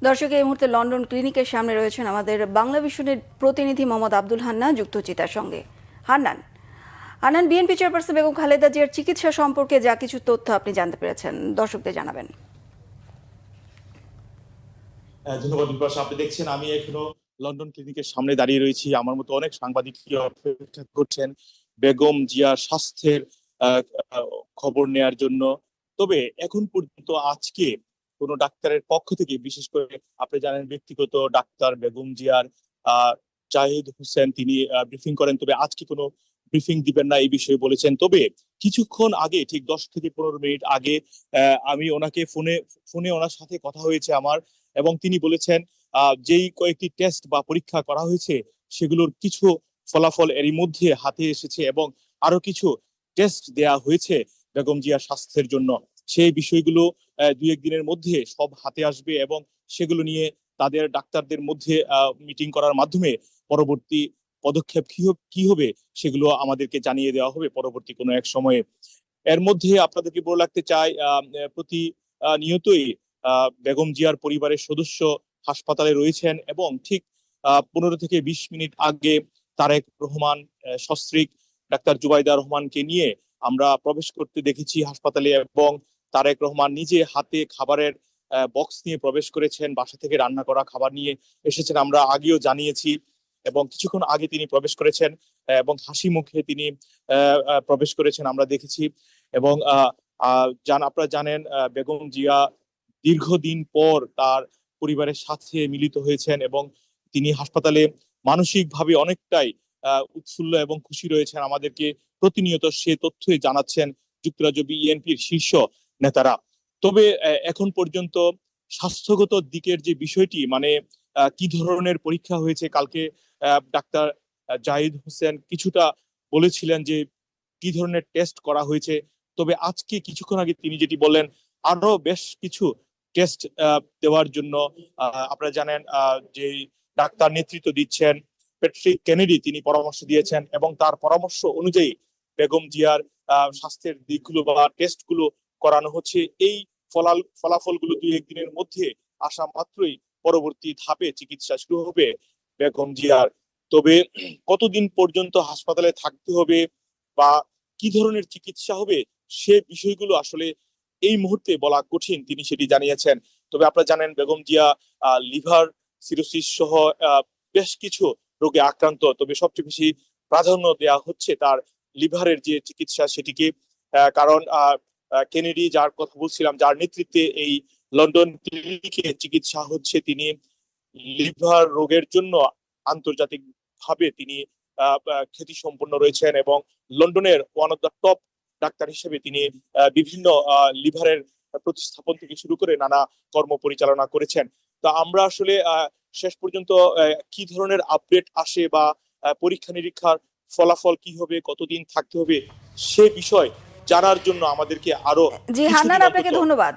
দর্শক, এই মুহূর্তে লন্ডন ক্লিনিকের সামনে রয়েছেন আমাদের বাংলা ভিশনের প্রতিনিধি মোহাম্মদ আব্দুল হান্নান, যুক্ত চিতার সঙ্গে। হান্নান, বিএনপি চেয়ারপারসন বেগম খালেদা জিয়ার চিকিৎসা সম্পর্কে যা কিছু তথ্য আপনি জানতে পেরেছেন দর্শকদের জানাবেন। ধন্যবাদ বিপাশা। আপনি দেখছেন আমি এখনো লন্ডন ক্লিনিকের সামনে দাঁড়িয়ে রয়েছি। আমার মতো অনেক সাংবাদিক অপেক্ষা করছেন বেগম জিয়ার স্বাস্থ্যের খবর নেয়ার জন্য। তবে এখন পর্যন্ত আজকে কোনো ডাক্তারের পক্ষ থেকে, বিশেষ করে আপনি জানেন ব্যক্তিগত ডাক্তার বেগম জিয়ার জাহিদ হোসেন, তিনি ব্রিফিং করেন। তবে আজকে কোনো ব্রিফিং দিবেন না এই বিষয়ে বলেছেন। তবে কিছুক্ষণ আগে, ঠিক 10 থেকে 15 মিনিট আগে, আমি ওনাকে ফোনে ওনার সাথে কথা হয়েছে আমার, এবং তিনি বলেছেন যেই কয়েকটি টেস্ট বা পরীক্ষা করা হয়েছে সেগুলোর কিছু ফলাফল এরই মধ্যে হাতে এসেছে, এবং আরো কিছু টেস্ট দেয়া হয়েছে বেগম জিয়ার স্বাস্থ্যের জন্য। সেই বিষয়গুলো 2-1 দিনের মধ্যে সব হাতে আসবে, এবং সেগুলো নিয়ে তাদের ডাক্তারদের মধ্যে মিটিং করার মাধ্যমে পরবর্তী পদক্ষেপ কি হবে সেগুলো আমাদেরকে জানিয়ে দেওয়া হবে পরবর্তী কোনো এক সময়ে। এর মধ্যে আপনাদেরকে বলে রাখতে চাই, প্রতি নিয়তই বেগম জিয়ার পরিবারের সদস্য হাসপাতালে রয়েছেন, এবং ঠিক 15 থেকে 20 মিনিট আগে তারেক রহমান সস্ত্রীক ডাক্তার জুবাইদা রহমানকে নিয়ে আমরা প্রবেশ করতে দেখেছি হাসপাতালে, এবং তারেক রহমান নিজে হাতে খাবারের বক্স নিয়ে প্রবেশ করেছেন, বাসা থেকে রান্না করা খাবার নিয়ে এসেছেন, আমরা আগেও জানিয়েছি। এবং কিছুক্ষণ আগে তিনি প্রবেশ করেছেন, এবং হাসি মুখে তিনি প্রবেশ করেছেন আমরা দেখেছি। এবং আপনারা জানেন বেগম জিয়া দীর্ঘদিন পর তার পরিবারের সাথে মিলিত হয়েছেন, এবং তিনি হাসপাতালে মানসিকভাবে অনেকটাই উৎফুল্ল এবং খুশি রয়েছেন। আমাদেরকে প্রতিনিয়ত সে তথ্যই জানাচ্ছেন যুক্তরাজ্য বিএনপির শীর্ষ নেতারা। তবে এখন পর্যন্ত স্বাস্থ্যগত দিকের যে বিষয়টি, মানে কি ধরনের পরীক্ষা হয়েছে, কালকে ডাক্তার জাহিদ হোসেন কিছুটা বলেছিলেন যে কি ধরনের টেস্ট করা হয়েছে। তবে আজকে কিছুক্ষণ আগে তিনি যেটি বললেন, আরো বেশ কিছু টেস্ট দেওয়ার জন্য আপনারা জানেন যে ডাক্তার নেতৃত্ব দিচ্ছেন প্যাট্রিক কেনেডি, তিনি পরামর্শ দিয়েছেন, এবং তার পরামর্শ অনুযায়ী বেগম জিয়ার স্বাস্থ্যের দিকগুলো বা টেস্টগুলো করানো হচ্ছে। এই ফলাফলগুলো 2-1 দিনের মধ্যে আসা মাত্রই পরবর্তী ধাপে চিকিৎসা শুরু হবে বেগম জিয়ার। তবে কতদিন পর্যন্ত হাসপাতালে থাকতে হবে বা কি ধরনের চিকিৎসা হবে সে বিষয়গুলো আসলে এই মুহূর্তে বলা কঠিন, তিনি সেটি জানিয়েছেন। তবে আপনারা জানেন বেগম জিয়া লিভার সিরোসিস সহ বেশ কিছু রোগে আক্রান্ত। তবে সবচেয়ে বেশি প্রাধান্য দেওয়া হচ্ছে তার লিভারের যে চিকিৎসা সেটিকে, কারণ কেনেডি, যার কথা বলছিলাম, যার নেতৃত্বে এই লন্ডন ক্লিনিকে চিকিৎসা হচ্ছে, তিনি লিভার রোগের জন্য আন্তর্জাতিক ভাবে তিনি খ্যাতি সম্পন্ন রয়েছেন, এবং লন্ডনের one of the top doctor হিসেবে তিনি বিভিন্ন লিভারের প্রতিস্থাপন থেকে শুরু করে নানা কর্ম পরিচালনা করেছেন। তো আমরা আসলে শেষ পর্যন্ত কি ধরনের আপডেট আসে বা পরীক্ষা নিরীক্ষার ফলাফল কি হবে, কতদিন থাকতে হবে, সে বিষয় জানার জন্য আমাদেরকে আরো জি কিছুদিন হান্নান, আপনাকে অন্তত ধন্যবাদ।